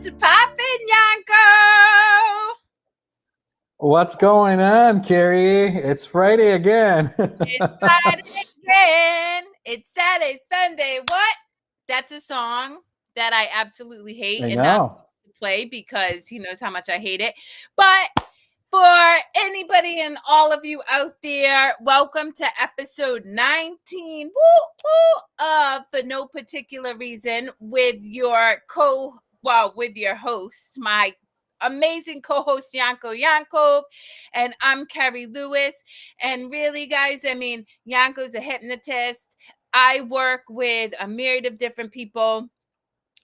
What's poppin', Yanko? What's going on, Kerri? It's Friday again. It's Friday again. It's Saturday, Sunday. What? That's a song that I absolutely hate I and not know. play because he knows how much I hate it. But for anybody and all of you out there, welcome to episode 19 of For No Particular Reason with your hosts, my amazing co-host Yanko Yankov, and I'm Kerri Lewis. And really, guys, I mean, Yanko's a hypnotist. I work with a myriad of different people,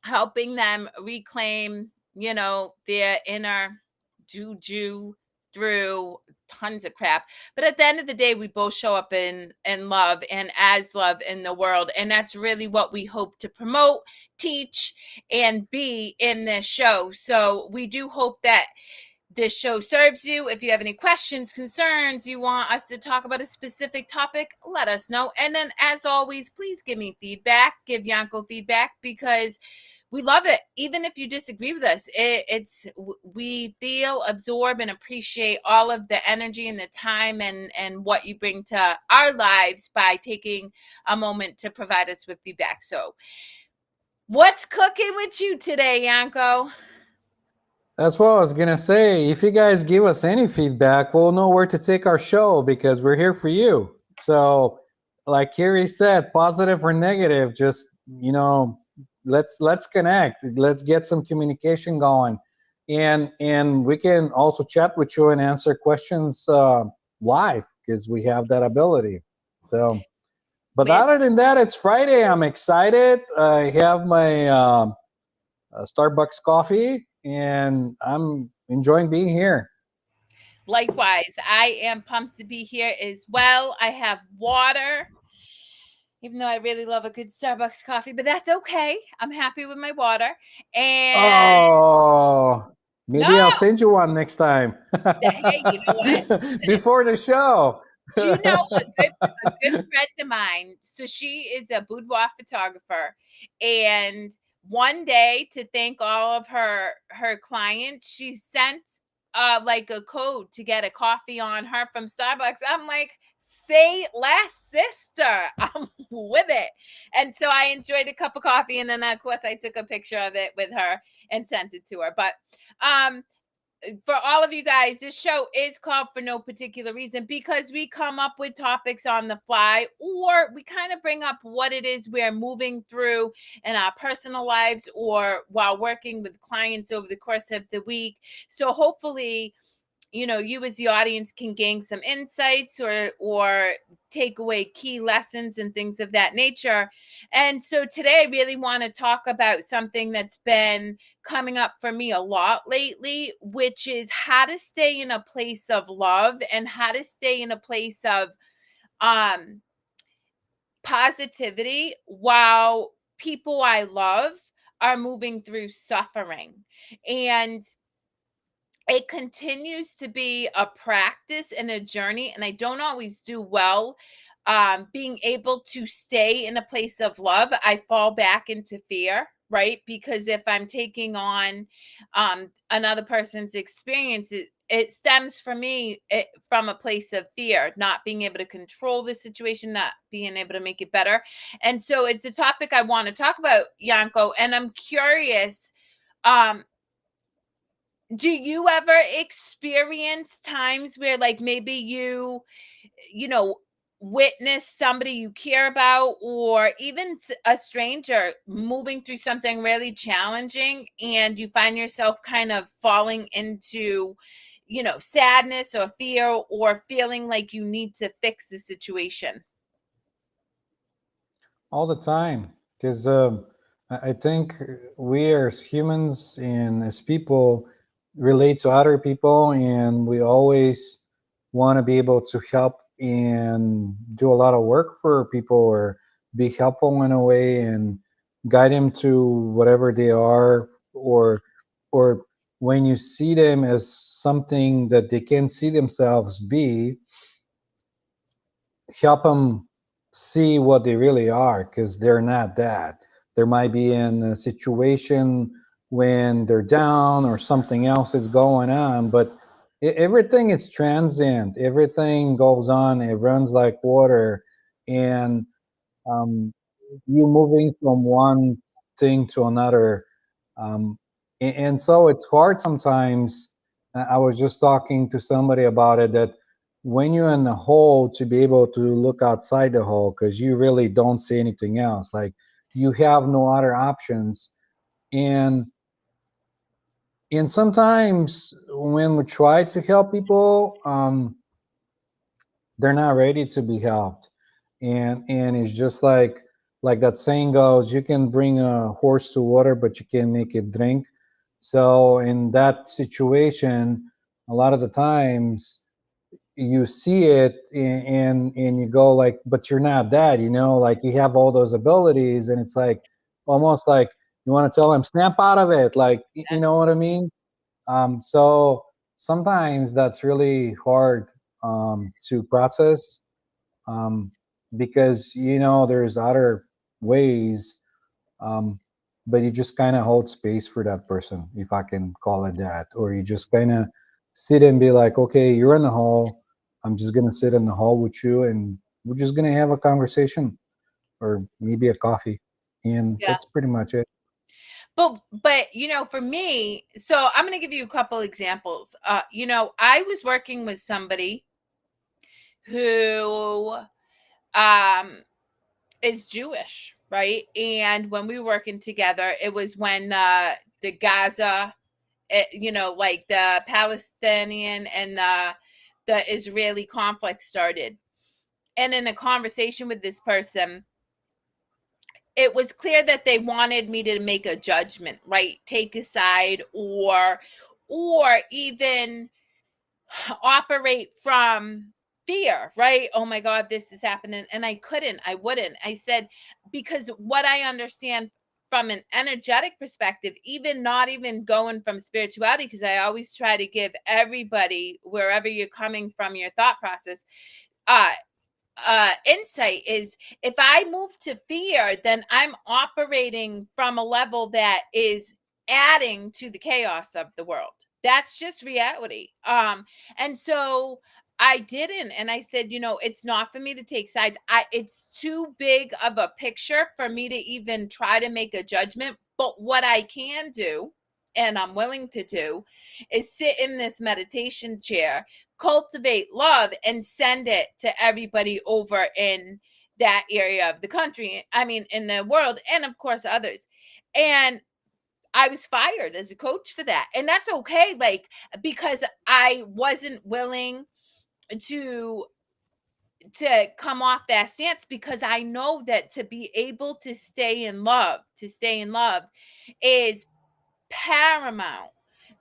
helping them reclaim, their inner juju through tons of crap. But at the end of the day, we both show up in love and as love in the world. And that's really what we hope to promote, teach, and be in this show. So we do hope that this show serves you. If you have any questions, concerns, you want us to talk about a specific topic, let us know. And then, as always, please give me feedback, give Yanko feedback, because we love it. Even if you disagree with us, we feel, absorb, and appreciate all of the energy and the time and what you bring to our lives by taking a moment to provide us with feedback. So, what's cooking with you today, Yanko? That's what I was going to say. If you guys give us any feedback, we'll know where to take our show because we're here for you. So, like Kerri said, positive or negative, just, let's connect. Let's get some communication going. And we can also chat with you and answer questions live because we have that ability. So, but other than that, it's Friday. I'm excited. I have my Starbucks coffee, and I'm enjoying being here. Likewise, I am pumped to be here as well. I have water, even though I really love a good Starbucks coffee, but that's okay. I'm happy with my water. And Maybe I'll send you one next time. Hey, you know what? Before the show. Do you know a good friend of mine? So she is a boudoir photographer, and one day, to thank all of her clients, she sent like a code to get a coffee on her from Starbucks. I'm like, say less, sister. I'm with it. And so I enjoyed a cup of coffee, and then of course I took a picture of it with her and sent it to her. But for all of you guys, this show is called For No Particular Reason because we come up with topics on the fly, or we kind of bring up what it is we're moving through in our personal lives or while working with clients over the course of the week. So hopefully, you as the audience can gain some insights or take away key lessons and things of that nature. And so today I really want to talk about something that's been coming up for me a lot lately, which is how to stay in a place of love and how to stay in a place of positivity while people I love are moving through suffering. And it continues to be a practice and a journey, and I don't always do well being able to stay in a place of love. I fall back into fear, right? Because if I'm taking on another person's experience, it stems for me from a place of fear, not being able to control the situation, not being able to make it better. And so it's a topic I want to talk about, Yanko, and I'm curious, do you ever experience times where like maybe you witness somebody you care about or even a stranger moving through something really challenging and you find yourself kind of falling into sadness or fear or feeling like you need to fix the situation? All the time. Because I think we as humans and as people relate to other people, and we always want to be able to help and do a lot of work for people or be helpful in a way and guide them to whatever they are, or when you see them as something that they can see themselves be, help them see what they really are, because they're not that. There might be in a situation when they're down or something else is going on. But everything is transient. Everything goes on. It runs like water, and um, you moving from one thing to another. And so it's hard sometimes. I was just talking to somebody about it, that when you're in the hole, to be able to look outside the hole, because you really don't see anything else. Like, you have no other options. And sometimes when we try to help people, they're not ready to be helped. And it's just like that saying goes, you can bring a horse to water but you can't make it drink. So in that situation, a lot of the times you see it, and you go like, but you're not that, like, you have all those abilities, and it's like almost like you want to tell them, snap out of it, like, you know what I mean. So sometimes that's really hard to process, um, because there's other ways, um, but you just kind of hold space for that person, if I can call it that, or you just kind of sit and be like, okay, you're in the hall. I'm just gonna sit in the hall with you, and we're just gonna have a conversation, or maybe a coffee, and Yeah. that's pretty much it. But for me, so I'm going to give you a couple examples. I was working with somebody who um is Jewish, right? And when we were working together, it was when the Gaza, like the Palestinian and the Israeli conflict started. And in a conversation with this person, it was clear that they wanted me to make a judgment, right? Take a side, or even operate from fear, right? Oh my God, this is happening. And I wouldn't. I said, because what I understand from an energetic perspective, even not even going from spirituality, because I always try to give everybody, wherever you're coming from, your thought process, uh insight is, if I move to fear, then I'm operating from a level that is adding to the chaos of the world. That's just reality. And so I didn't, and I said, it's not for me to take sides. It's too big of a picture for me to even try to make a judgment. But what I can do, and I'm willing to do, is sit in this meditation chair, cultivate love, and send it to everybody over in that area of the country. I mean, in the world, and of course, others. And I was fired as a coach for that. And that's okay. Like, because I wasn't willing to come off that stance, because I know that to be able to stay in love is paramount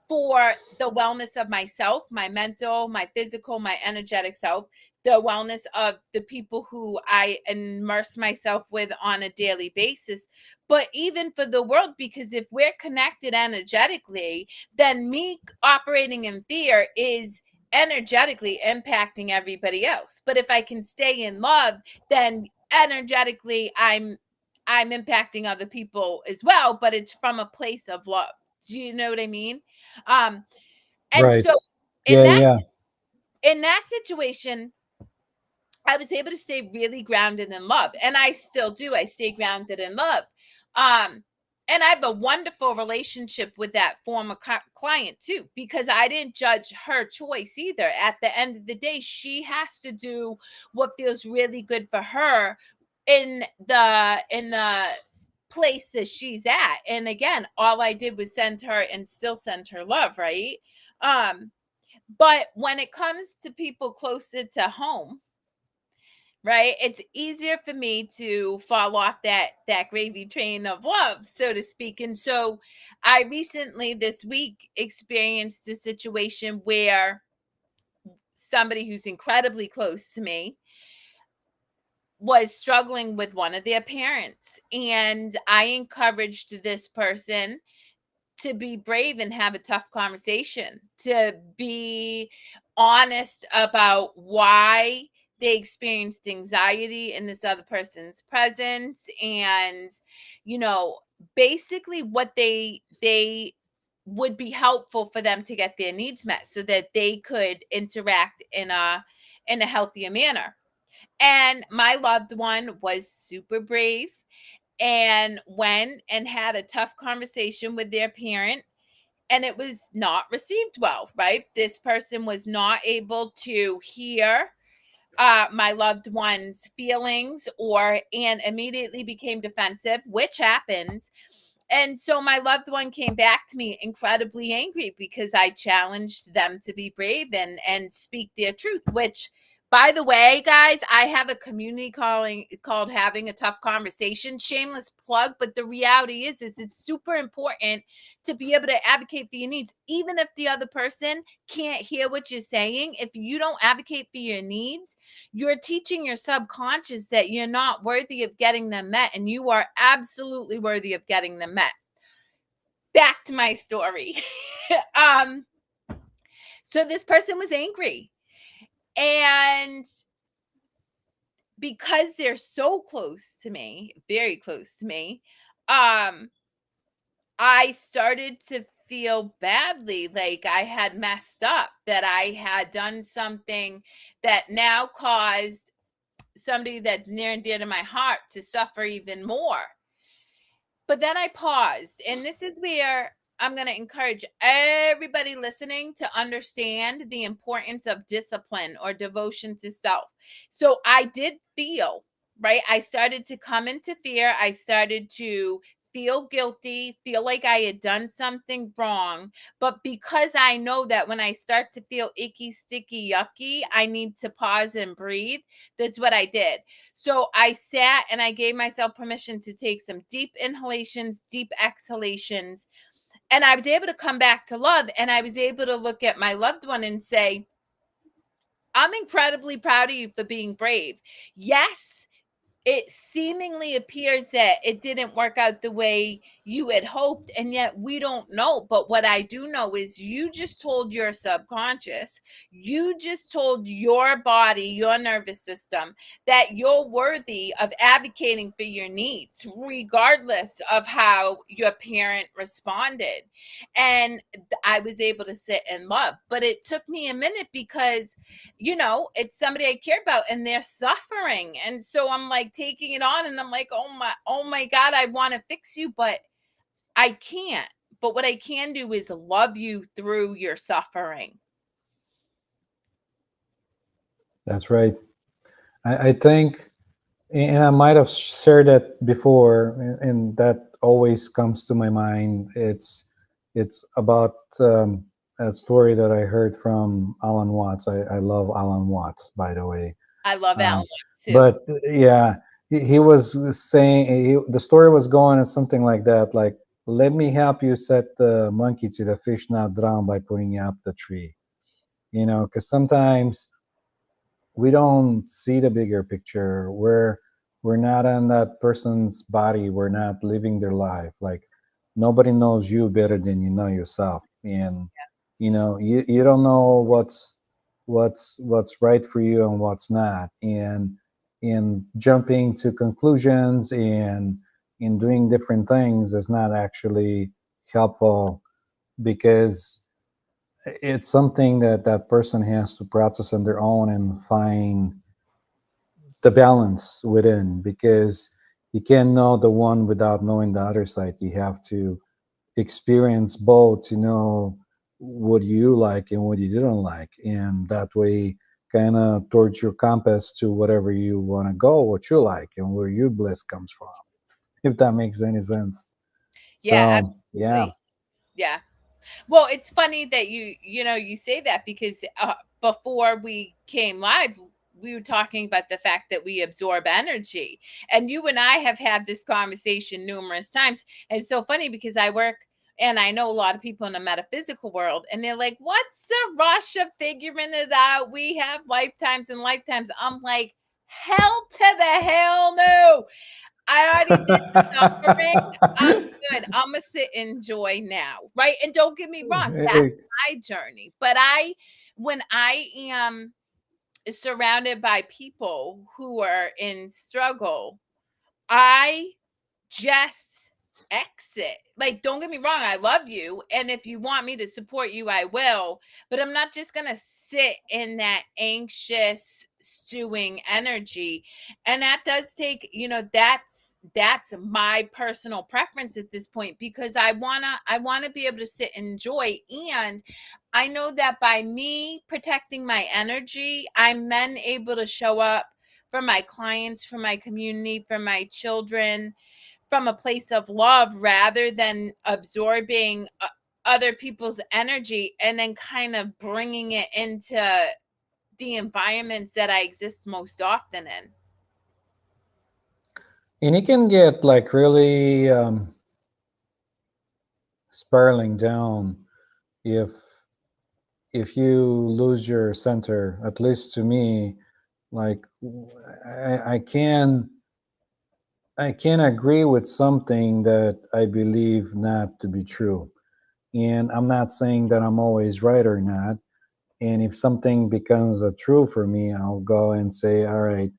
for the wellness of myself, my mental, my physical, my energetic self, the wellness of the people who I immerse myself with on a daily basis, but even for the world, because if we're connected energetically, then me operating in fear is energetically impacting everybody else. But if I can stay in love, then energetically I'm impacting other people as well, but it's from a place of love. Do you know what I mean? Um, and Right. so in Yeah, that yeah. in that situation, I was able to stay really grounded in love, and I still do. I stay grounded in love. Um, and I have a wonderful relationship with that former client too, because I didn't judge her choice either. At the end of the day, she has to do what feels really good for her in the place that she's at. And again, all I did was send her and still send her love, right? Um, but when it comes to people closer to home, right, it's easier for me to fall off that gravy train of love, so to speak. And so I recently this week experienced a situation where somebody who's incredibly close to me was struggling with one of their parents, and I encouraged this person to be brave and have a tough conversation, to be honest about why they experienced anxiety in this other person's presence, and, you know, basically what they would be helpful for them to get their needs met so that they could interact in a healthier manner. And my loved one was super brave and went and had a tough conversation with their parent, and it was not received well, right? This person was not able to hear my loved one's feelings or and immediately became defensive, which happens. And so my loved one came back to me incredibly angry because I challenged them to be brave and speak their truth, which, by the way, guys, I have a community calling called Having a Tough Conversation. Shameless plug, but the reality is it's super important to be able to advocate for your needs, even if the other person can't hear what you're saying. If you don't advocate for your needs, you're teaching your subconscious that you're not worthy of getting them met, and you are absolutely worthy of getting them met. Back to my story. um, so this person was angry, and because they're so close to me, very close to me, um, I started to feel badly, like I had messed up, that I had done something that now caused somebody that's near and dear to my heart to suffer even more. But then I paused, and this is where I'm going to encourage everybody listening to understand the importance of discipline or devotion to self. So I did feel, right? I started to come into fear. I started to feel guilty, feel like I had done something wrong. But because I know that when I start to feel icky, sticky, yucky, I need to pause and breathe, that's what I did. So I sat and I gave myself permission to take some deep inhalations, deep exhalations, and I was able to come back to love. And I was able to look at my loved one and say, I'm incredibly proud of you for being brave. Yes, it seemingly appears that it didn't work out the way you had hoped, and yet we don't know. But what I do know is you just told your subconscious, you just told your body, your nervous system, that you're worthy of advocating for your needs regardless of how your parent responded. And I was able to sit and love, but it took me a minute because, it's somebody I care about and they're suffering. And so I'm like taking it on, and I'm like, oh my God, I want to fix you, but I can't. But what I can do is love you through your suffering. That's right. I think, and I might have shared that before, and that always comes to my mind. It's about a story that I heard from Alan Watts. I love Alan Watts, by the way. I love Alan Um, Watts too. but yeah, he was saying the story was going as something like that, like, let me help you set the monkey to the fish not drown by putting you up the tree. Because sometimes we don't see the bigger picture. We're not in that person's body. We're not living their life. Like, nobody knows you better than you know yourself. And you don't know what's right for you and what's not. And in jumping to conclusions and in doing different things is not actually helpful, because it's something that that person has to process on their own and find the balance within, because you can't know the one without knowing the other side. You have to experience both to know what you like and what you didn't like, and that way kind of towards your compass to whatever you want to go, what you like and where your bliss comes from, if that makes any sense. Yeah, So yeah. absolutely. Yeah. Well, it's funny that you say that because before we came live, we were talking about the fact that we absorb energy, and you and I have had this conversation numerous times. And it's so funny because I work and I know a lot of people in the metaphysical world, and they're like, "What's the rush of figuring it out? We have lifetimes and lifetimes." I'm like, "Hell to the hell no! I already did the suffering. I'm good. Imma sit and enjoy now, right? And don't get me wrong, that's my journey. But when I am surrounded by people who are in struggle, I just exit. Like, don't get me wrong, I love you, and if you want me to support you, I will, but I'm not just gonna sit in that anxious, stewing energy. And that does take, that's my personal preference at this point, because I wanna be able to sit and enjoy. And I know that by me protecting my energy, I'm then able to show up for my clients, for my community, for my children, from a place of love, rather than absorbing other people's energy and then kind of bringing it into the environments that I exist most often in. And it can get like really spiraling down if you lose your center. At least to me, like I can agree with something that I believe not to be true. And I'm not saying that I'm always right or not. And if something becomes a true for me, I'll go and say, all right,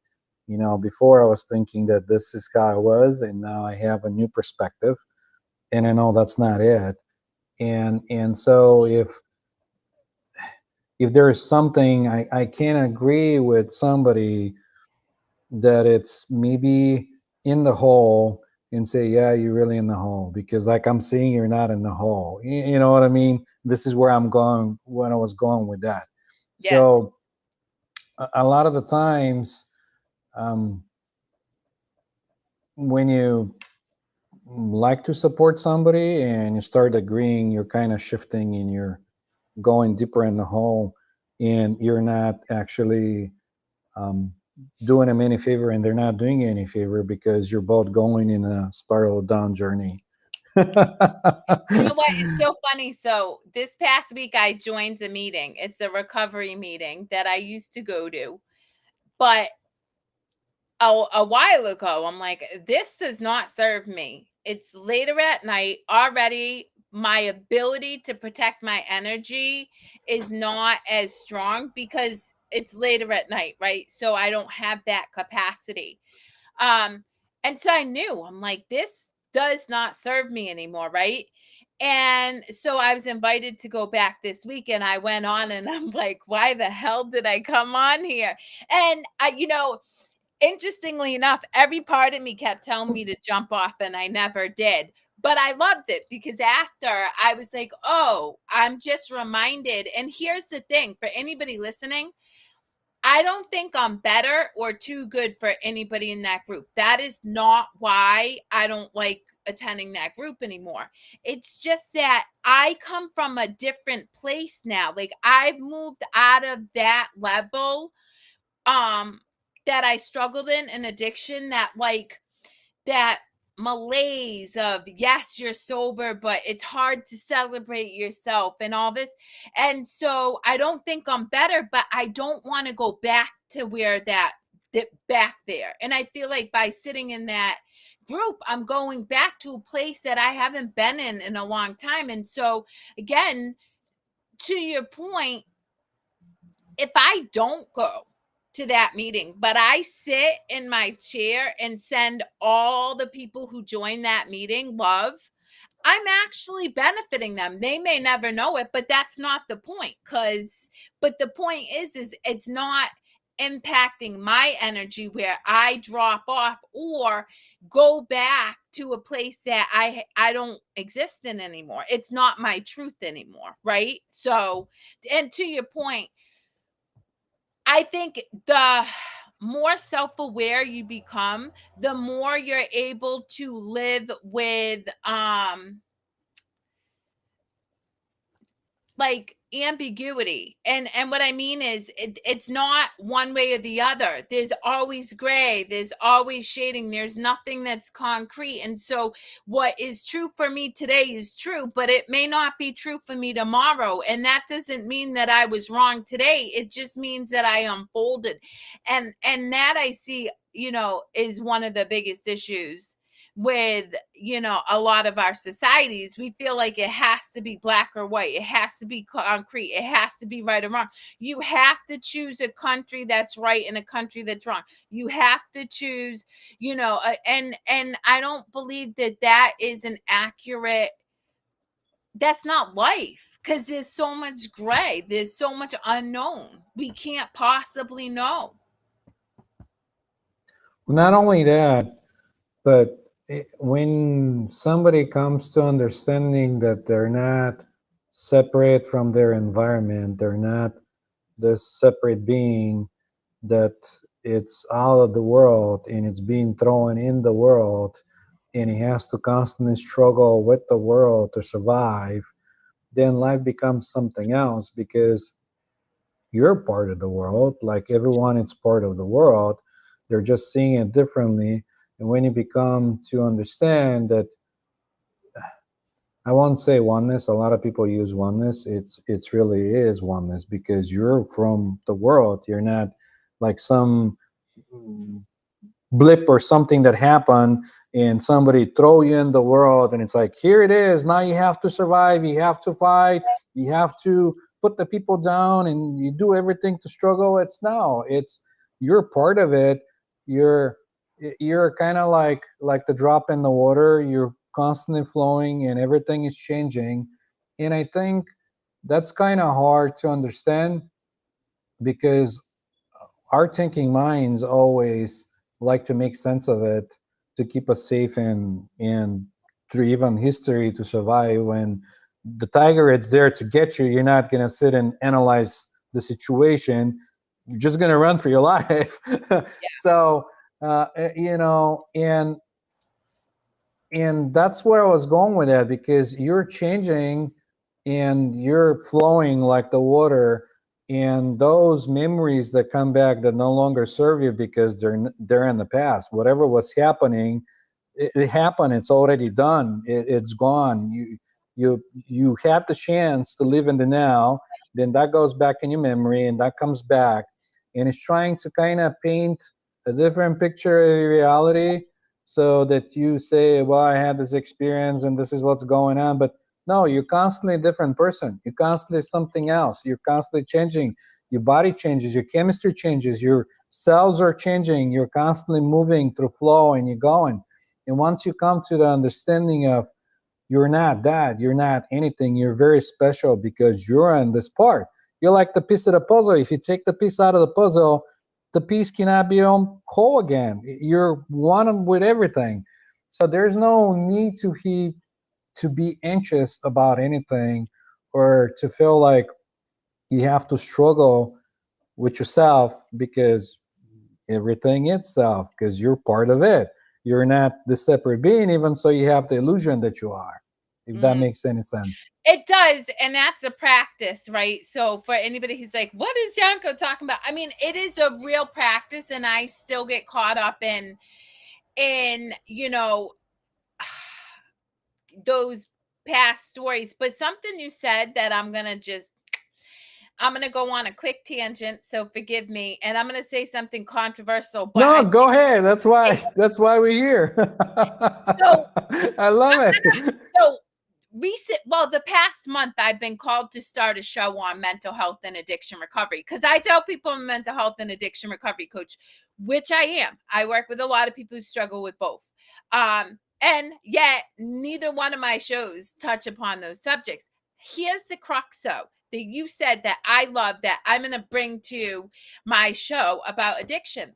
before I was thinking that this is how I was, and now I have a new perspective, and I know that's not it. And so if there is something I can agree with somebody that it's maybe in the hole, and say, yeah, you're really in the hole, because like I'm seeing you're not in the hole. You know what I mean? This is where I'm going, when I was going with that. Yeah. So a lot of the times, um, when you like to support somebody and you start agreeing, you're kind of shifting and you're going deeper in the hole, and you're not actually um, doing them any favor, and they're not doing you any favor, because you're both going in a spiral down journey. You know what? It's so funny. So this past week, I joined the meeting. It's a recovery meeting that I used to go to. But a while ago, I'm like, this does not serve me. It's later at night already. My ability to protect my energy is not as strong because it's later at night, right? So I don't have that capacity. Um, and so I knew, I'm like, this does not serve me anymore, right? And so I was invited to go back this week, and I went on, and I'm like, why the hell did I come on here? And interestingly enough, every part of me kept telling me to jump off, and I never did. But I loved it, because after, I was like, oh, I'm just reminded. And here's the thing, for anybody listening, I don't think I'm better or too good for anybody in that group. That is not why I don't like attending that group anymore. It's just that I come from a different place now. Like, I've moved out of that level um that I struggled in addiction, that malaise of, yes, you're sober, but it's hard to celebrate yourself and all this. And so I don't think I'm better, but I don't want to go back to where back there. And I feel like by sitting in that group, I'm going back to a place that I haven't been in a long time. And so, again, to your point, if I don't go to that meeting, but I sit in my chair and send all the people who join that meeting love, I'm actually benefiting them. They may never know it, but that's not the point. But the point is it's not impacting my energy where I drop off or go back to a place that I don't exist in anymore. It's not my truth anymore, right? So, and to your point, I think the more self-aware you become, the more you're able to live with like ambiguity. And what I mean is, it's not one way or the other. There's always gray, there's always shading, there's nothing that's concrete. And so what is true for me today is true, but it may not be true for me tomorrow. And that doesn't mean that I was wrong today. It just means that I unfolded. And that I see, is one of the biggest issues with, a lot of our societies. We feel like it has to be black or white, it has to be concrete, it has to be right or wrong. You have to choose a country that's right and a country that's wrong. You have to choose, and I don't believe that that is an accurate, that's not life, because there's so much gray, there's so much unknown, we can't possibly know. Not only that, but when somebody comes to understanding that they're not separate from their environment, they're not this separate being, that it's out of the world and it's being thrown in the world, and he has to constantly struggle with the world to survive, then life becomes something else, because you're part of the world. Like everyone, it's part of the world. They're just seeing it differently. And when you become to understand that, I won't say oneness. A lot of people use oneness. It's really is oneness, because you're from the world. You're not like some blip or something that happened and somebody throw you in the world, and it's like, here it is, now you have to survive, you have to fight, you have to put the people down, and you do everything to struggle. It's no, it's, you're part of it. you're you're kind of like the drop in the water. You're constantly flowing and everything is changing. And I think that's kind of hard to understand, because our thinking minds always like to make sense of it, to keep us safe, and through even history to survive. When the tiger is there to get you, you're not going to sit and analyze the situation. You're just going to run for your life. So and that's where I was going with that, because you're changing and you're flowing like the water, and those memories that come back that no longer serve you, because they're in the past. Whatever was happening, it happened. It's already done. It's gone. You had the chance to live in the now. Then that goes back in your memory, and that comes back, and it's trying to kind of paint a different picture of reality, so that you say, well, I had this experience and this is what's going on. But no, you're constantly a different person. You're constantly something else. You're constantly changing. Your body changes, your chemistry changes, your cells are changing. You're constantly moving through flow, and you're going. And once you come to the understanding of, you're not that, you're not anything, you're very special because you're on this part. You're like the piece of the puzzle. If you take the piece out of the puzzle, the piece cannot be on whole again. You're one with everything. So there's no need to be anxious about anything, or to feel like you have to struggle with yourself, because everything itself, because you're part of it. You're not the separate being, even so you have the illusion that you are, if that Mm. makes any sense. It does, and that's a practice, right? So for anybody who's like, "What is Yanko talking about?" I mean, it is a real practice, and I still get caught up in those past stories. But something you said that I'm gonna go on a quick tangent, so forgive me, and I'm gonna say something controversial, but No, I go think ahead. That's why we're here. so. I love I'm gonna it. so the past month I've been called to start a show on mental health and addiction recovery, because I tell people I'm a mental health and addiction recovery coach, which I am. I work with a lot of people who struggle with both. And yet neither one of my shows touch upon those subjects. Here's the crux though, that you said that I love, that I'm going to bring to my show about addiction.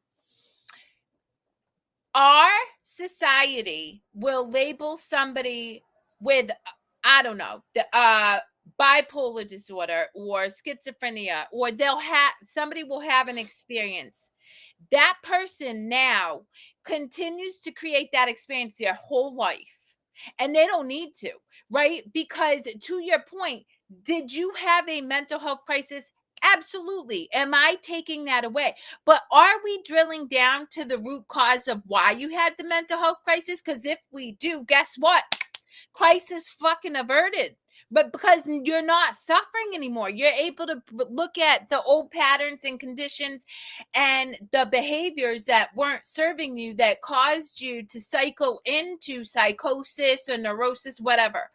Our society will label somebody with, I don't know, the bipolar disorder or schizophrenia, or they'll have, somebody will have an experience. That person now continues to create that experience their whole life, and they don't need to, right? Because to your point, did you have a mental health crisis? Absolutely. Am I taking that away? But are we drilling down to the root cause of why you had the mental health crisis? Because if we do, guess what? Crisis fucking averted, but because you're not suffering anymore, you're able to look at the old patterns and conditions and the behaviors that weren't serving you, that caused you to cycle into psychosis or neurosis, whatever.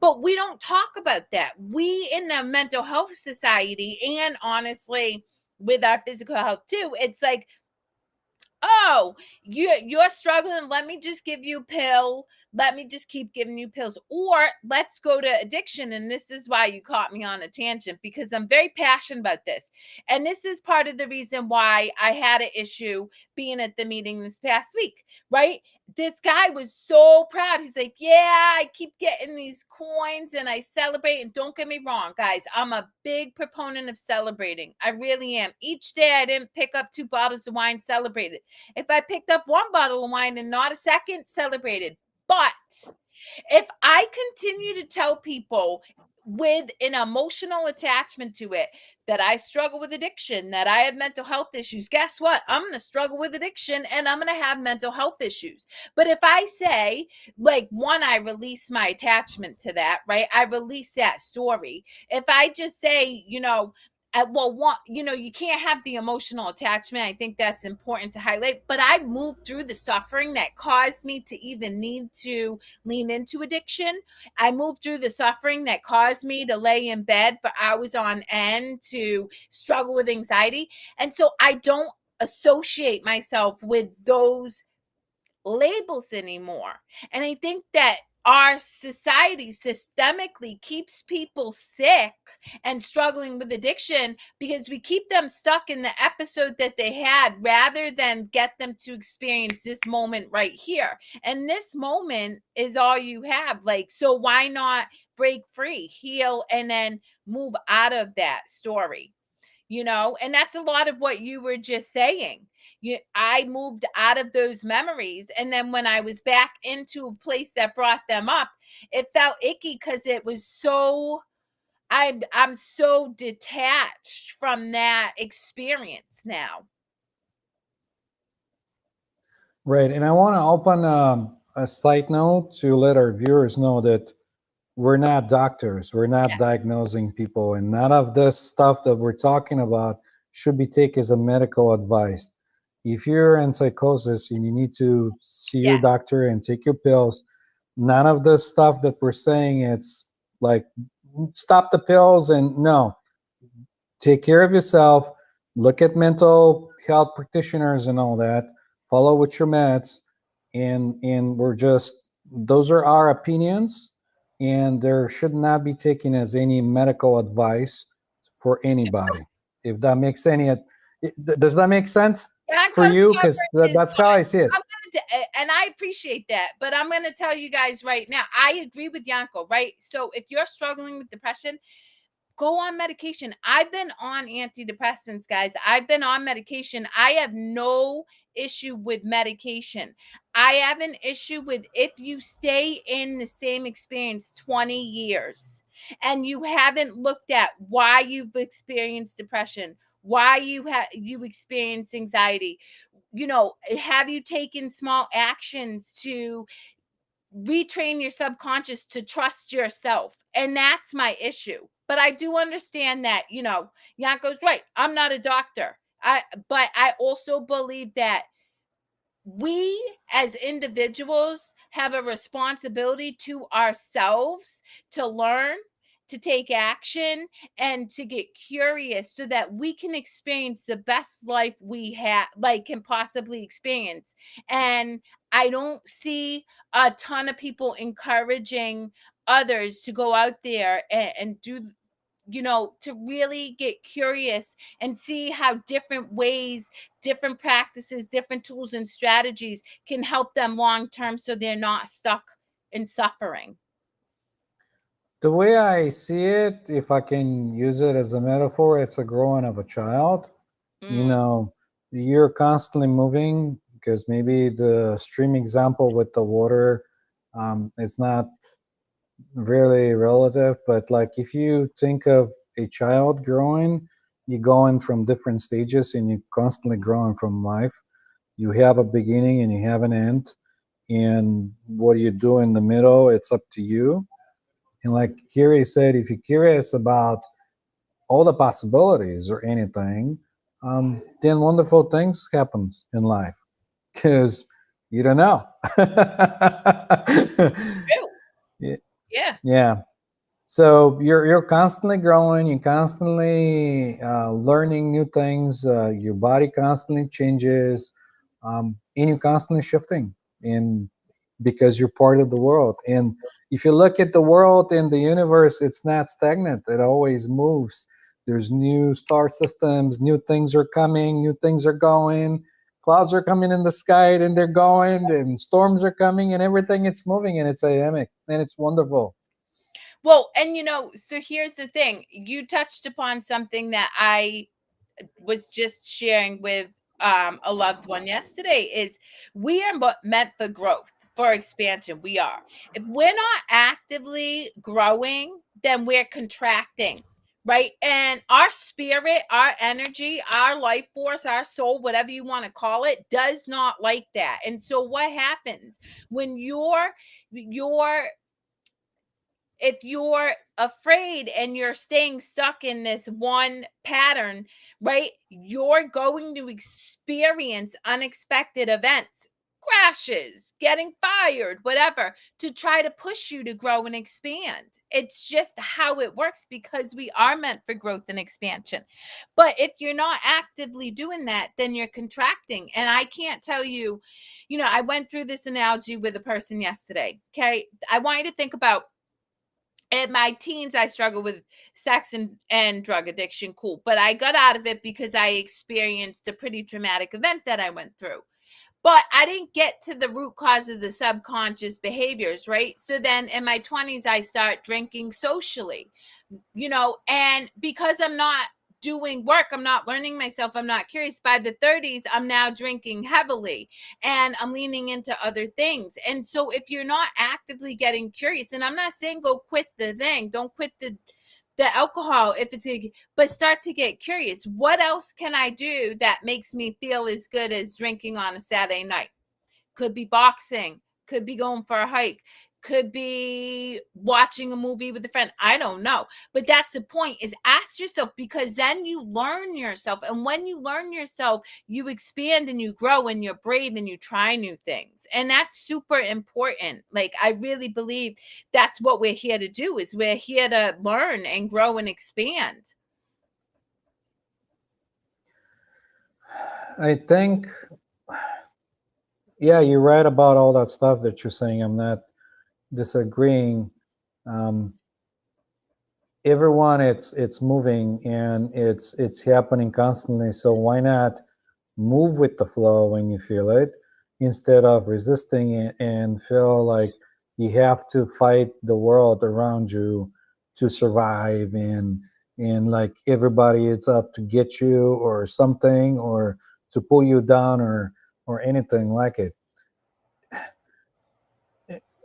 But we don't talk about that. We in the mental health society, and honestly with our physical health too, it's like, oh, you're struggling, let me just give you a pill, let me just keep giving you pills, or let's go to addiction. And this is why you caught me on a tangent, because I'm very passionate about this, and this is part of the reason why I had an issue being at the meeting this past week, right? This guy was so proud. He's like, yeah, I keep getting these coins and I celebrate. And don't get me wrong, guys, I'm a big proponent of celebrating. I really am. Each day I didn't pick up 2 bottles of wine, celebrated. If I picked up 1 bottle of wine and not a second, celebrated. But if I continue to tell people with an emotional attachment to it that I struggle with addiction, that I have mental health issues, guess what? I'm going to struggle with addiction and I'm going to have mental health issues. But if I say, like, one, I release my attachment to that, right? I release that story. If I just say, well, one, you can't have the emotional attachment. I think that's important to highlight. But I moved through the suffering that caused me to even need to lean into addiction. I moved through the suffering that caused me to lay in bed for hours on end, to struggle with anxiety. And so I don't associate myself with those labels anymore. And I think that our society systemically keeps people sick and struggling with addiction because we keep them stuck in the episode that they had, rather than get them to experience this moment right here. And this moment is all you have. Like, so why not break free, heal, and then move out of that story? And that's a lot of what you were just saying. I moved out of those memories, and then when I was back into a place that brought them up, it felt icky because it was so, I'm so detached from that experience now. Right. And I want to open a side note to let our viewers know that we're not doctors. We're not Yes. diagnosing people. And none of this stuff that we're talking about should be taken as a medical advice. If you're in psychosis and you need to see your Yes. doctor and take your pills, none of this stuff that we're saying, it's like, stop the pills. And no, take care of yourself, look at mental health practitioners and all that, follow with your meds, and we're just, those are our opinions, and there should not be taken as any medical advice for anybody. If that makes any, does that make sense for Yanko's you? Because coverage is that's how I see it. and I appreciate that, but I'm going to tell you guys right now, I agree with Yanko, right? So if you're struggling with depression, go on medication. I've been on antidepressants, guys. I've been on medication. I have no issue with medication. I have an issue with if you stay in the same experience 20 years and you haven't looked at why you've experienced depression, why you experience anxiety. Have you taken small actions to retrain your subconscious to trust yourself? And that's my issue. But I do understand that, Yanko's right. I'm not a doctor. But I also believe that we as individuals have a responsibility to ourselves to learn, to take action, and to get curious so that we can experience the best life we have, like, can possibly experience. And I don't see a ton of people encouraging others to go out there and do, to really get curious and see how different ways, different practices, different tools and strategies can help them long term so they're not stuck in suffering. The way I see it, if I can use it as a metaphor, it's a growing of a child. You Mm, know, you're constantly moving, because maybe the stream example with the water is not really relative, but like if you think of a child growing, you're going from different stages and you're constantly growing from life. You have a beginning and you have an end, and what you do in the middle, it's up to you. And like Kerri said, if you're curious about all the possibilities or anything, then wonderful things happen in life because you don't know. True. Yeah. Yeah. Yeah. So you're constantly growing, you're constantly learning new things. Your body constantly changes, and you're constantly shifting. And because you're part of the world, and if you look at the world and the universe, it's not stagnant. It always moves. There's new star systems, new things are coming, new things are going. Clouds are coming in the sky and they're going, and storms are coming, and everything it's moving, and it's dynamic and it's wonderful. Well, and so here's the thing. You touched upon something that I was just sharing with a loved one yesterday is we are meant for growth, for expansion. We are. If we're not actively growing, then we're contracting. Right. And our spirit, our energy, our life force, our soul, whatever you want to call it, does not like that. And so what happens when you're if you're afraid and you're staying stuck in this one pattern, right? You're going to experience unexpected events, crashes, getting fired, whatever, to try to push you to grow and expand. It's just how it works because we are meant for growth and expansion. But if you're not actively doing that, then you're contracting. And I can't tell you, I went through this analogy with a person yesterday. Okay. I want you to think about in my teens I struggled with sex and drug addiction, cool, but I got out of it because I experienced a pretty traumatic event that I went through, but I didn't get to the root cause of the subconscious behaviors, right? So then in my 20s I start drinking socially, and because I'm not doing work, I'm not learning myself, I'm not curious. By the 30s, I'm now drinking heavily and I'm leaning into other things. And so if you're not actively getting curious, and I'm not saying go quit the thing, don't quit the alcohol if it's but start to get curious. What else can I do that makes me feel as good as drinking on a Saturday night? Could be boxing, could be going for a hike, could be watching a movie with a friend. I don't know. But that's the point, is ask yourself, because then you learn yourself. And when you learn yourself, you expand and you grow and you're brave and you try new things. And that's super important. Like I really believe that's what we're here to do, is we're here to learn and grow and expand. I think, yeah, you're right about all that stuff that you're saying. I'm not disagreeing. Um, Everyone, it's moving and it's happening constantly. So why not move with the flow when you feel it, instead of resisting it and feel like you have to fight the world around you to survive, and like everybody is up to get you or something, or to pull you down, or anything like it.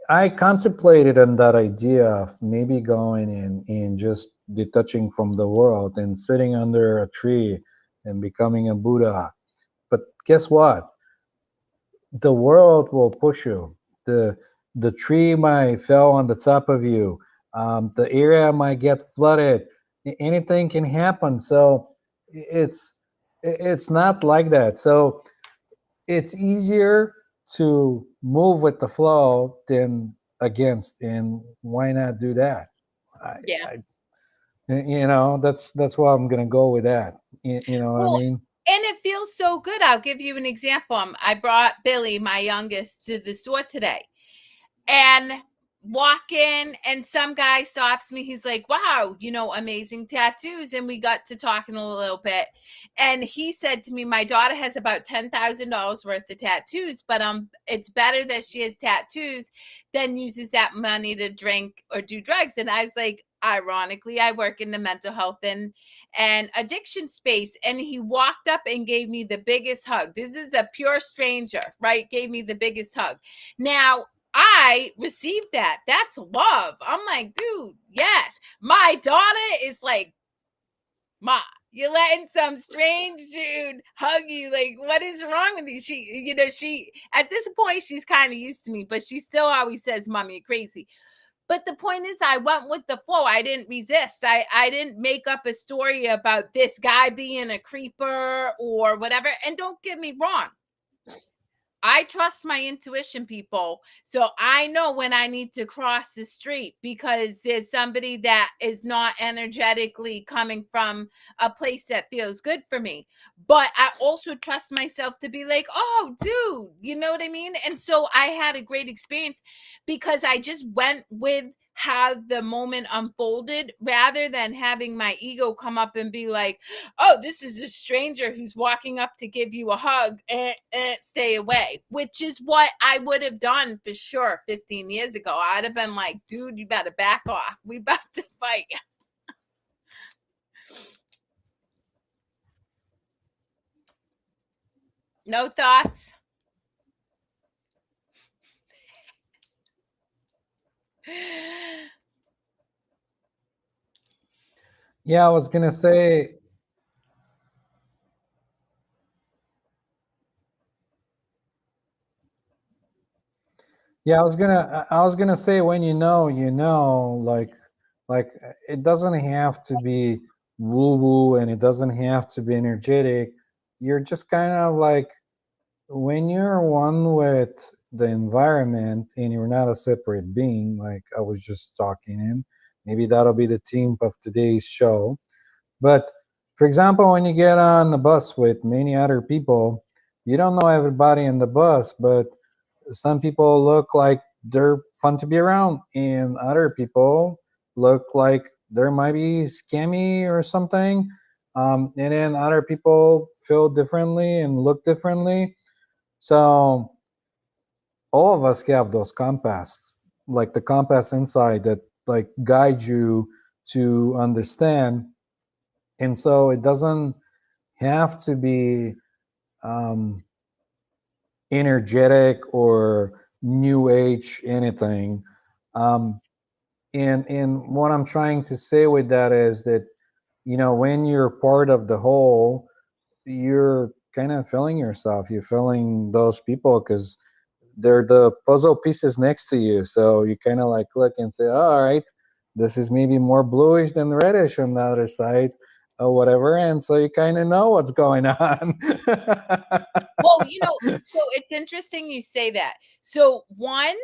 I contemplated on that idea of maybe going and just detaching from the world and sitting under a tree and becoming a Buddha. But guess what? The world will push you. The tree might fall on the top of you. The area might get flooded. Anything can happen. So it's it's not like that. So it's easier to move with the flow than against. And why not do that? I, Yeah. I that's why I'm gonna go with that. You know what I Well, mean? and it feels so good. I'll give you an example. I brought Billy, my youngest, to the store today and walk in, and some guy stops me. He's like, wow, amazing tattoos. And we got to talking a little bit, and he said to me, my daughter has about $10,000 worth of tattoos, but it's better that she has tattoos than uses that money to drink or do drugs. And I was like, ironically, I work in the mental health and addiction space. And he walked up and gave me the biggest hug. This is a pure stranger, right? Gave me the biggest hug. Now I received that. That's love. I'm like, dude, yes. My daughter is like, Ma, you're letting some strange dude hug you. Like, what is wrong with you? She at this point, she's kind of used to me, but she still always says, Mommy, you're crazy. But the point is, I went with the flow. I didn't resist. I didn't make up a story about this guy being a creeper or whatever. And don't get me wrong, I trust my intuition, people. So I know when I need to cross the street because there's somebody that is not energetically coming from a place that feels good for me. But I also trust myself to be like, oh, dude, you know what I mean? And so I had a great experience because I just went with how the moment unfolded rather than having my ego come up and be like, oh, this is a stranger who's walking up to give you a hug and stay away, which is what I would have done for sure 15 years ago. I'd have been like, dude, you better back off. We about to fight. No thoughts? Yeah, I was gonna say. Yeah, I was gonna say, when like it doesn't have to be woo woo, and it doesn't have to be energetic. You're just kind of like, when you're one with the environment and you're not a separate being, like I was just talking in. Maybe that'll be the theme of today's show. But for example, when you get on the bus with many other people, you don't know everybody in the bus, but some people look like they're fun to be around, and other people look like they might be scammy or something. And then other people feel differently and look differently. So all of us have those compass, like the compass inside that like guide you to understand. And so it doesn't have to be um, energetic or new age anything. Um, and what I'm trying to say with that is that, when you're part of the whole, you're kind of feeling yourself. You're feeling those people because they're the puzzle pieces next to you. So you kind of like look and say, oh, all right, this is maybe more bluish than reddish on the other side or whatever. And so you kind of know what's going on. Well, so it's interesting you say that. So one,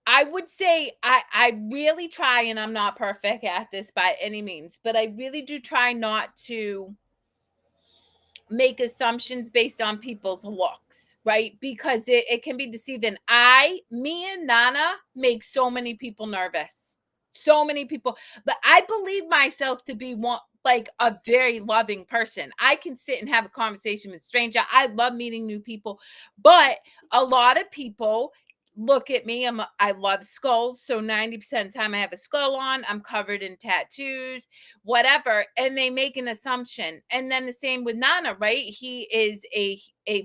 I would say I really try, and I'm not perfect at this by any means, but I really do try not to make assumptions based on people's looks, right? Because it can be deceiving. Me and Nana make so many people nervous. So many people. But I believe myself to be one, like a very loving person. I can sit and have a conversation with a stranger. I love meeting new people. But a lot of people look at me. I love skulls. So 90% of the time I have a skull on. I'm covered in tattoos, whatever, and they make an assumption. And then the same with Nana, right? He is a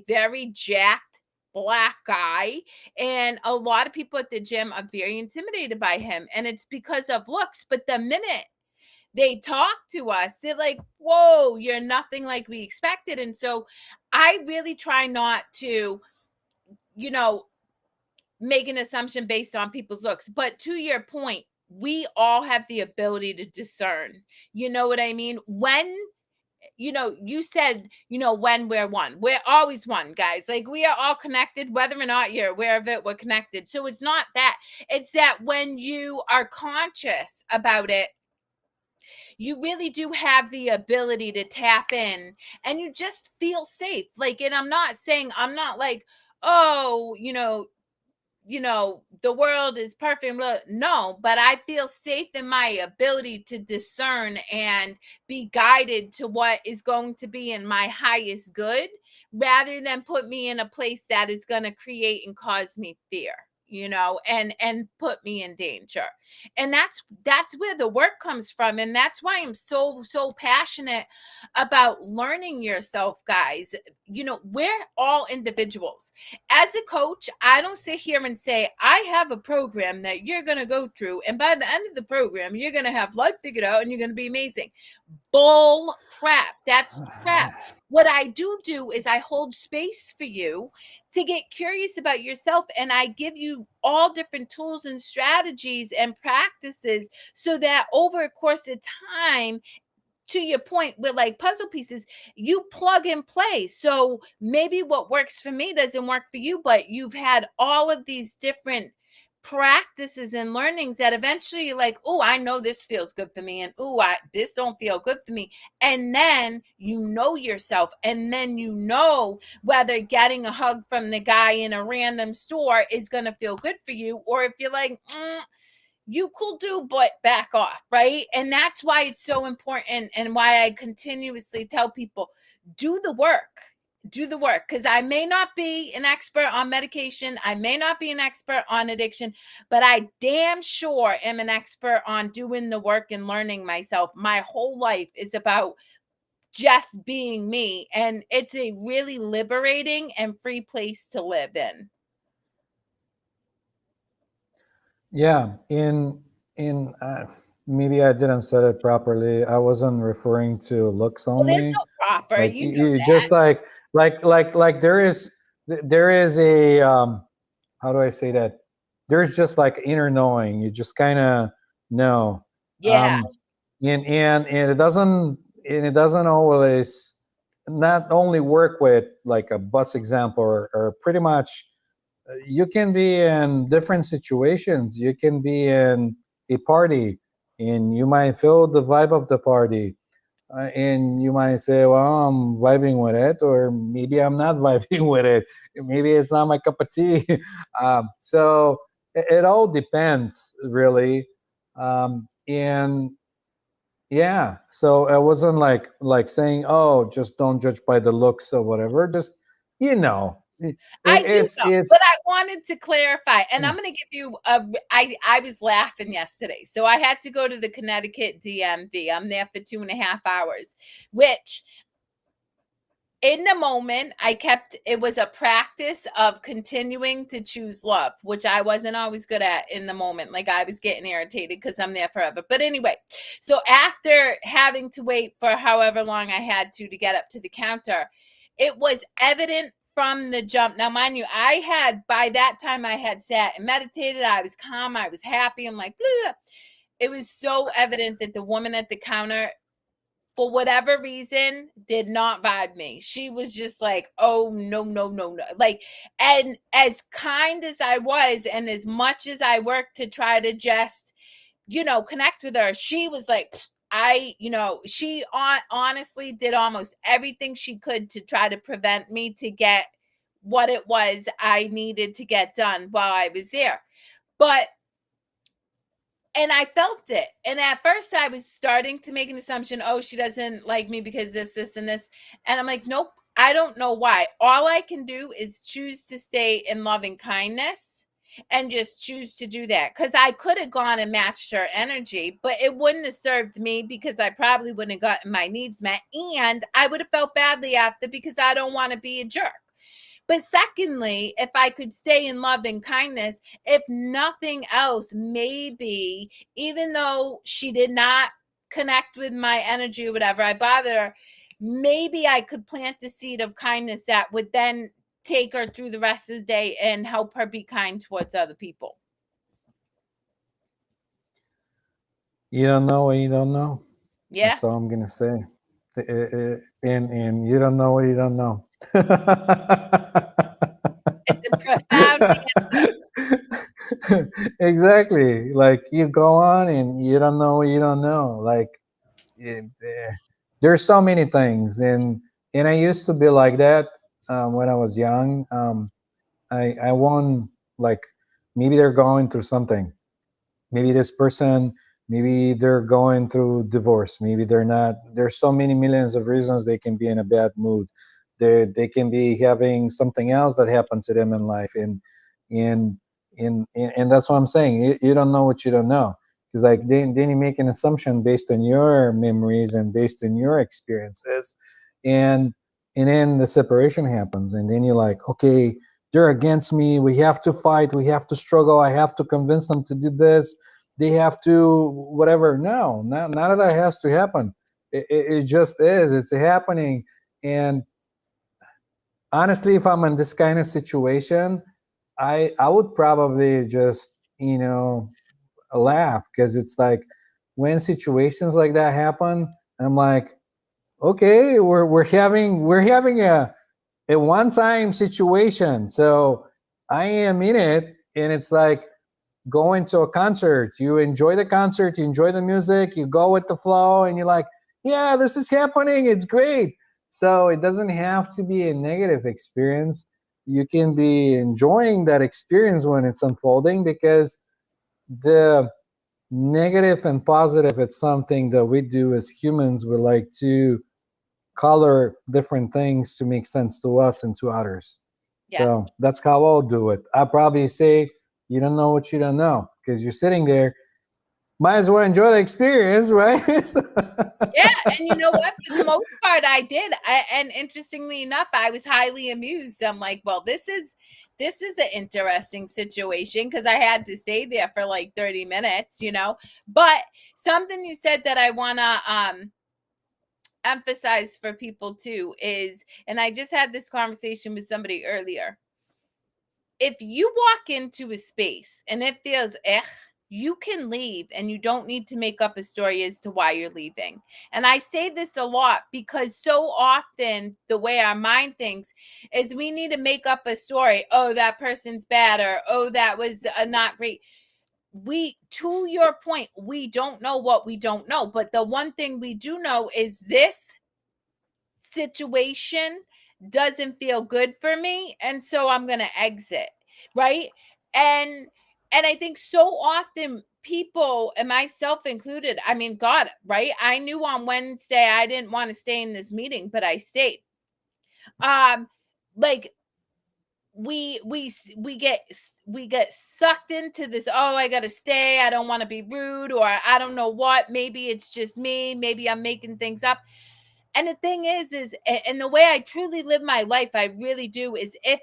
very jacked black guy, and a lot of people at the gym are very intimidated by him, and it's because of looks. But the minute they talk to us, they're like, whoa, you're nothing like we expected. And so I really try not to, you know make an assumption based on people's looks. But to your point, we all have the ability to discern. You know what I mean? When you said, when we're one, we're always one, guys. Like, we are all connected, whether or not you're aware of it, we're connected. So it's not that, it's that when you are conscious about it, you really do have the ability to tap in and you just feel safe. Like, and I'm not like, oh, the world is perfect. No, but I feel safe in my ability to discern and be guided to what is going to be in my highest good rather than put me in a place that is going to create and cause me fear, and put me in danger. And that's where the work comes from, and that's why I'm so passionate about learning yourself, guys. We're all individuals. As a coach, I don't sit here and say, I have a program that you're going to go through, and by the end of the program, you're going to have life figured out and you're going to be amazing. bull crap. That's crap. What I do is I hold space for you to get curious about yourself, and I give you all different tools and strategies and practices so that over a course of time, to your point with like puzzle pieces, you plug and play. So maybe what works for me doesn't work for you, but you've had all of these different practices and learnings that eventually you're like, oh, I know this feels good for me, and oh, I this don't feel good for me. And then you know yourself, and then you know whether getting a hug from the guy in a random store is going to feel good for you, or if you're like, you cool do, but back off, right? And that's why it's so important, and why I continuously tell people, do the work. Do the work, because I may not be an expert on medication, I may not be an expert on addiction, but I damn sure am an expert on doing the work and learning myself. My whole life is about just being me, and it's a really liberating and free place to live in. Yeah, in maybe I didn't say it properly. I wasn't referring to looks Well, there's only. no proper, Like you know you that. just like there is a how do I say that? There's just like inner knowing. You just kind of know. Yeah. Um, and it doesn't always not only work with like a bus example or pretty much you can be in different situations. You can be in a party and you might feel the vibe of the party. And you might say, well, I'm vibing with it, or maybe I'm not vibing with it. Maybe it's not my cup of tea. So it all depends, really. And yeah, so I wasn't like saying, oh, just don't judge by the looks or whatever. Just you know, I do know, but it's I wanted to clarify, and I'm gonna give you a I was laughing yesterday. So I had to go to the Connecticut DMV. I'm there for 2.5 hours, which in the moment I kept it was a practice of continuing to choose love, which I wasn't always good at in the moment. Like I was getting irritated because I'm there forever. But anyway, so after having to wait for however long I had to get up to the counter, it was evident from the jump. Now, mind you, I had by that time I had sat and meditated. I was calm. I was happy. I'm like, blah, blah. It was so evident that the woman at the counter, for whatever reason, did not vibe me. She was just like, oh, no, no, no, no. Like, and as kind as I was, and as much as I worked to try to just, connect with her, she was like, she honestly did almost everything she could to try to prevent me to get what it was I needed to get done while I was there. But and I felt it. And at first I was starting to make an assumption, oh, she doesn't like me because this, and this. And I'm like, nope, I don't know why. All I can do is choose to stay in loving kindness and just choose to do that. Because I could have gone and matched her energy, but it wouldn't have served me because I probably wouldn't have gotten my needs met. And I would have felt badly after because I don't want to be a jerk. But secondly, if I could stay in love and kindness, if nothing else, maybe even though she did not connect with my energy or whatever, I bothered her, maybe I could plant the seed of kindness that would then take her through the rest of the day and help her be kind towards other people. you don't know what you don't know. Yeah. That's all I'm gonna say. And you don't know what you don't know. It's a profound answer. Exactly. Like you go on and you don't know what you don't know. Like there's so many things, and I used to be like that when I was young. I won like maybe they're going through something. Maybe this person, maybe they're going through divorce. Maybe they're not. There's so many millions of reasons they can be in a bad mood. They can be having something else that happened to them in life, and and that's what I'm saying. You don't know what you don't know, because like then you make an assumption based on your memories and based on your experiences, and and then the separation happens, and then you're like, okay, they're against me. We have to fight. We have to struggle. I have to convince them to do this. They have to whatever. No, none of that has to happen. It just is. It's happening. And honestly, if I'm in this kind of situation, I would probably just, laugh, because it's like when situations like that happen, I'm like, okay, we're having a one time situation. So I am in it, and it's like going to a concert. You enjoy the concert, you enjoy the music, you go with the flow, and you're like, yeah, this is happening. It's great. So it doesn't have to be a negative experience. You can be enjoying that experience when it's unfolding, because the negative and positive, it's something that we do as humans. We like to color different things to make sense to us and to others. Yeah. So that's how I'll do it. I probably say, you don't know what you don't know, because you're sitting there. Might as well enjoy the experience, right? Yeah, and you know what? For the most part, I did. And interestingly enough, I was highly amused. I'm like, well, this is an interesting situation because I had to stay there for like 30 minutes, you know. But something you said that I wanna emphasize for people too is, and I just had this conversation with somebody earlier. If you walk into a space and it feels you can leave and you don't need to make up a story as to why you're leaving. And I say this a lot because so often the way our mind thinks is we need to make up a story. Oh, that person's bad, or oh, that was not great. We, to your point, we don't know what we don't know. But the one thing we do know is this situation doesn't feel good for me, and so I'm going to exit, right? And I think so often people, and myself included, I mean, God, right? I knew on Wednesday I didn't want to stay in this meeting, but I stayed. Um like we get sucked into this. Oh, I gotta stay, I don't want to be rude, or I don't know what, maybe it's just me, maybe I'm making things up. And the thing is and the way I truly live my life, I really do, is if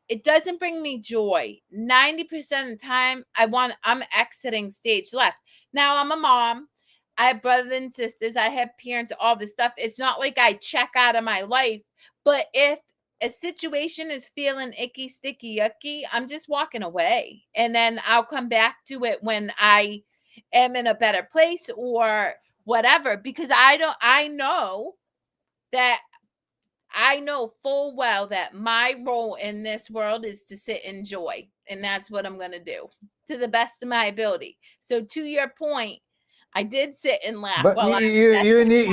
it doesn't bring me joy, 90% of the time I'm exiting stage left. Now I'm a mom, I have brothers and sisters, I have parents, all this stuff. It's not like I check out of my life, but if a situation is feeling icky, sticky, yucky, I'm just walking away. And then I'll come back to it when I am in a better place or whatever, because I know that I know full well that my role in this world is to sit and enjoy, and that's what I'm going to do to the best of my ability. So, to your point, I did sit and laugh But while I was you at you the need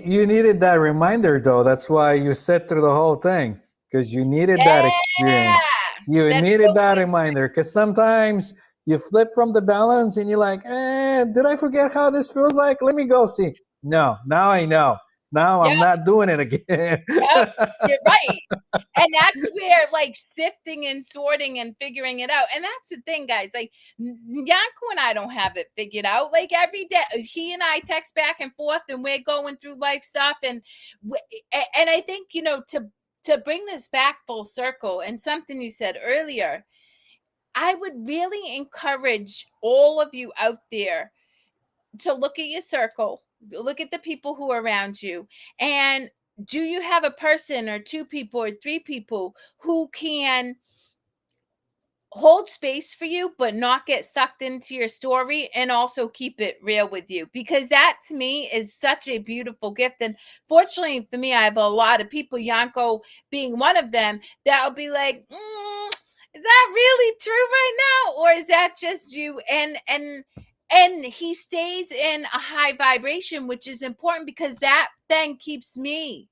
you needed that reminder, though. That's why you sat through the whole thing, because you needed that yeah, experience. You that's needed so that good. reminder, because sometimes you flip from the balance and you're like, did I forget how this feels like? Let me go see. No, now I know. Now Yeah, I'm not doing it again. yep, you're right. And that's where like sifting and sorting and figuring it out. And that's the thing, guys. Like Yanko and I don't have it figured out. Like every day, he and I text back and forth, and we're going through life stuff. And I think, to bring this back full circle, and something you said earlier, I would really encourage all of you out there to look at your circle, look at the people who are around you, and do you have a person or two people or three people who can hold space for you but not get sucked into your story and also keep it real with you? Because that to me is such a beautiful gift. And fortunately for me, I have a lot of people, Yanko being one of them, that'll be like, is that really true right now, or is that just you? And he stays in a high vibration, which is important because that then keeps me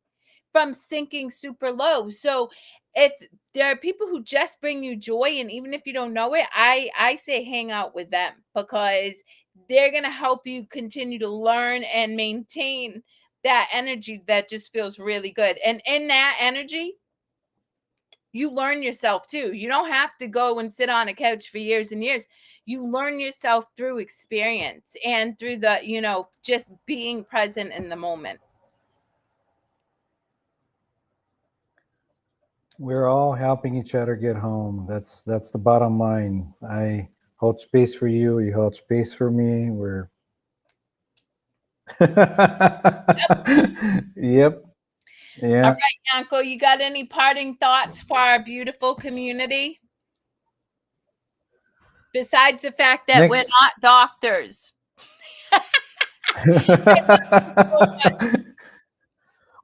from sinking super low. So if there are people who just bring you joy, and even if you don't know it, I say hang out with them, because they're going to help you continue to learn and maintain that energy that just feels really good. And in that energy, you learn yourself too. You don't have to go and sit on a couch for years and years. You learn yourself through experience and through the, just being present in the moment. We're all helping each other get home. That's the bottom line. I hold space for you. You hold space for me. Yep. All Yeah. right, Yanko, you got any parting thoughts for our beautiful community? Besides the fact that we're Next. not doctors.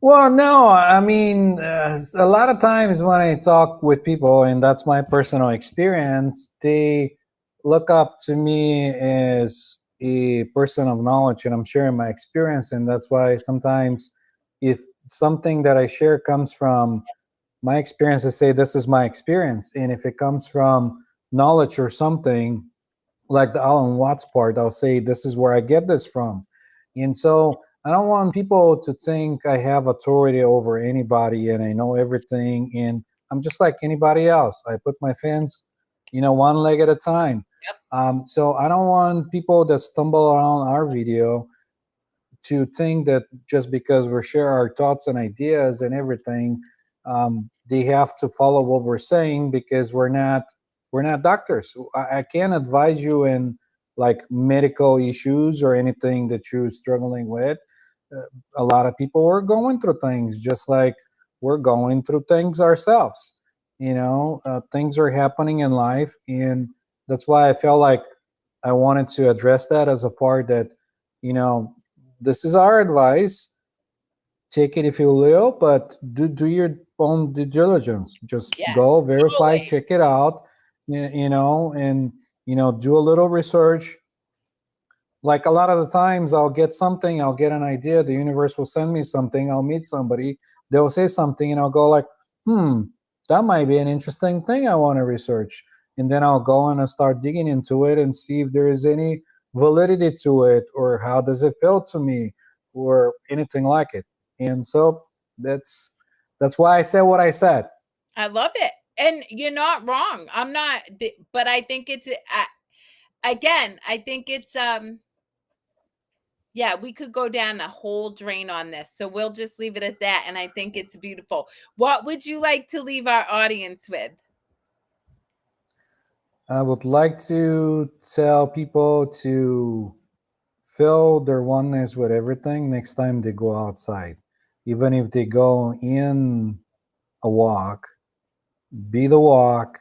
Well, no, I mean, a lot of times when I talk with people, and that's my personal experience, they look up to me as a person of knowledge, and I'm sharing my experience. And that's why sometimes, if something that I share comes from my experience, I say, this is my experience. And if it comes from knowledge or something, like the Alan Watts part, I'll say, this is where I get this from. And so I don't want people to think I have authority over anybody and I know everything. And I'm just like anybody else. I put my fence, one leg at a time. Yep. So I don't want people that stumble around our video to think that just because we share our thoughts and ideas and everything, they have to follow what we're saying, because we're not doctors. I can't advise you in like medical issues or anything that you're struggling with. Uh, a lot of people are going through things just like we're going through things ourselves. Things are happening in life, and that's why I felt like I wanted to address that as a part that, you know, this is our advice. Take it if you will, but do your own due diligence. Just go Yes, verify, totally. check it out, and do a little research. Like a lot of the times I'll get something, I'll get an idea, the universe will send me something, I'll meet somebody, they'll say something, and I'll go like, that might be an interesting thing I want to research. And then I'll go and I'll start digging into it and see if there is any validity to it, or how does it feel to me, or anything like it. And so that's why I said what I said. I love it. And you're not wrong. I'm not, but I think it's, again, I think it's, yeah, we could go down a whole drain on this. So we'll just leave it at that. And I think it's beautiful. What would you like to leave our audience with? I would like to tell people to fill their oneness with everything next time they go outside. Even if they go in a walk, be the walk,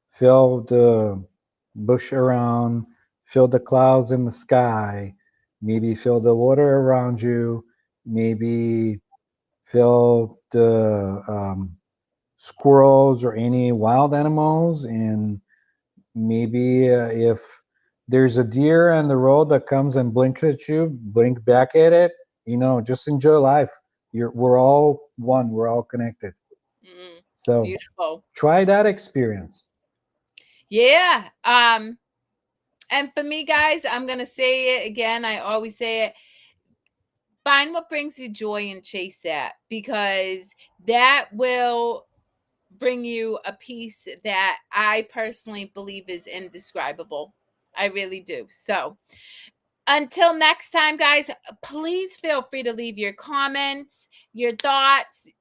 feel the bush around, feel the clouds in the sky, maybe feel the water around you, maybe feel the squirrels or any wild animals, and maybe if there's a deer on the road that comes and blinks at you, blink back at it. Just enjoy life. We're all one. We're all connected. Mm, So beautiful. try that experience. Yeah. And for me, guys, I'm going to say it again. I always say it. Find what brings you joy and chase that, because that will bring you a peace that I personally believe is indescribable. I really do. So, until next time, guys, please feel free to leave your comments, your thoughts,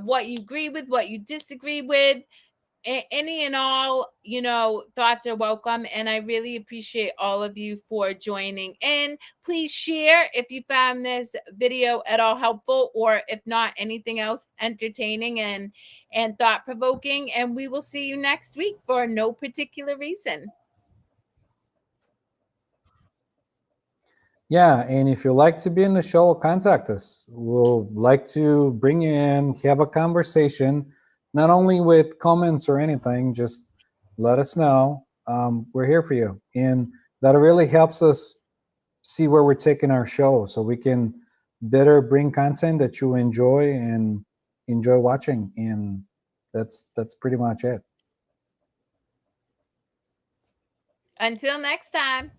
what you agree with, what you disagree with. Any and all, thoughts are welcome. And I really appreciate all of you for joining in. Please share if you found this video at all helpful, or if not, anything else entertaining and thought provoking. And we will see you next week for no particular reason. Yeah, and if you'd like to be in the show, contact us. We'll like to bring you in, have a conversation, not only with comments or anything, just let us know. We're here for you. And that really helps us see where we're taking our show, so we can better bring content that you enjoy and enjoy watching. And that's pretty much it. Until next time.